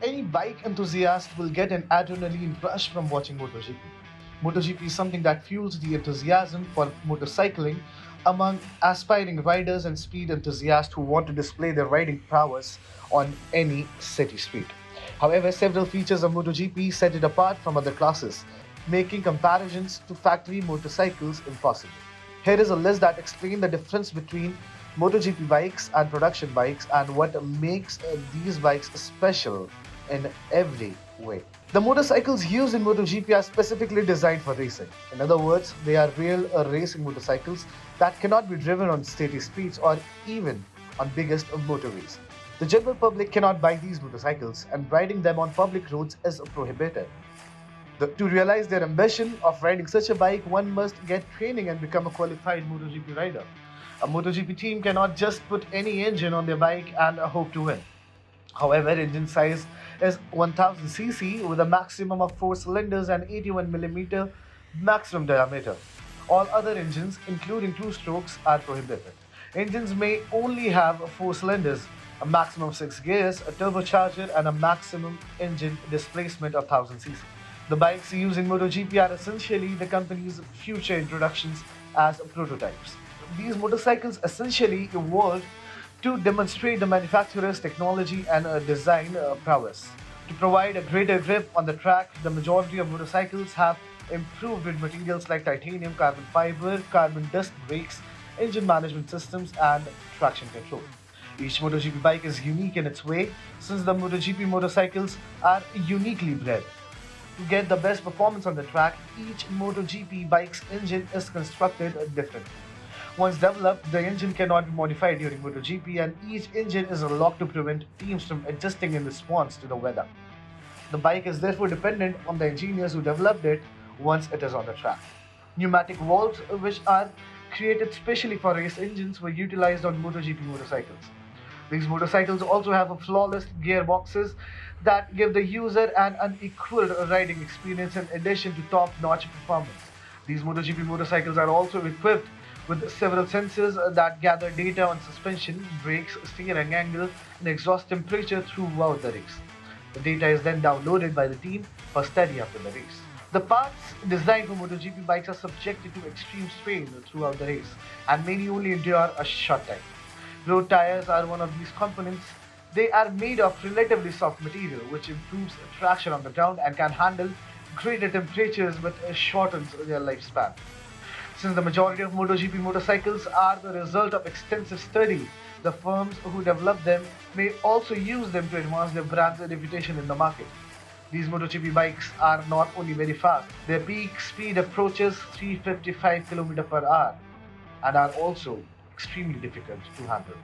Any bike enthusiast will get an adrenaline rush from watching MotoGP. MotoGP is something that fuels the enthusiasm for motorcycling among aspiring riders and speed enthusiasts who want to display their riding prowess on any city street. However, several features of MotoGP set it apart from other classes, making comparisons to factory motorcycles impossible. Here is a list that explains the difference between MotoGP bikes and production bikes and what makes these bikes special in every way. The motorcycles used in MotoGP are specifically designed for racing. In other words, they are real racing motorcycles that cannot be driven on city streets or even on biggest motorways. The general public cannot buy these motorcycles, and riding them on public roads is prohibited. To realize their ambition of riding such a bike, one must get training and become a qualified MotoGP rider. A MotoGP team cannot just put any engine on their bike and hope to win. However, engine size is 1000cc with a maximum of 4 cylinders and 81mm maximum diameter. All other engines, including 2 strokes, are prohibited. Engines may only have 4 cylinders, a maximum of 6 gears, a turbocharger, and a maximum engine displacement of 1000cc. The bikes used in MotoGP are essentially the company's future introductions as prototypes. These motorcycles essentially evolved to demonstrate the manufacturer's technology and design prowess. To provide a greater grip on the track, the majority of motorcycles have improved with materials like titanium, carbon fiber, carbon disc brakes, engine management systems, and traction control. Each MotoGP bike is unique in its way, since the MotoGP motorcycles are uniquely bred. To get the best performance on the track, each MotoGP bike's engine is constructed differently. Once developed, the engine cannot be modified during MotoGP, and each engine is locked to prevent teams from adjusting in response to the weather. The bike is therefore dependent on the engineers who developed it once it is on the track. Pneumatic valves, which are created specially for race engines, were utilized on MotoGP motorcycles. These motorcycles also have flawless gearboxes that give the user an unequaled riding experience in addition to top-notch performance. These MotoGP motorcycles are also equipped with several sensors that gather data on suspension, brakes, steering angle, and exhaust temperature throughout the race. The data is then downloaded by the team for study after the race. The parts designed for MotoGP bikes are subjected to extreme strain throughout the race, and many only endure a short time. Road tires are one of these components. They are made of relatively soft material, which improves traction on the ground and can handle greater temperatures but shortens their lifespan. Since the majority of MotoGP motorcycles are the result of extensive study, the firms who develop them may also use them to advance their brand's reputation in the market. These MotoGP bikes are not only very fast, their peak speed approaches 355 km per hour and are also extremely difficult to handle.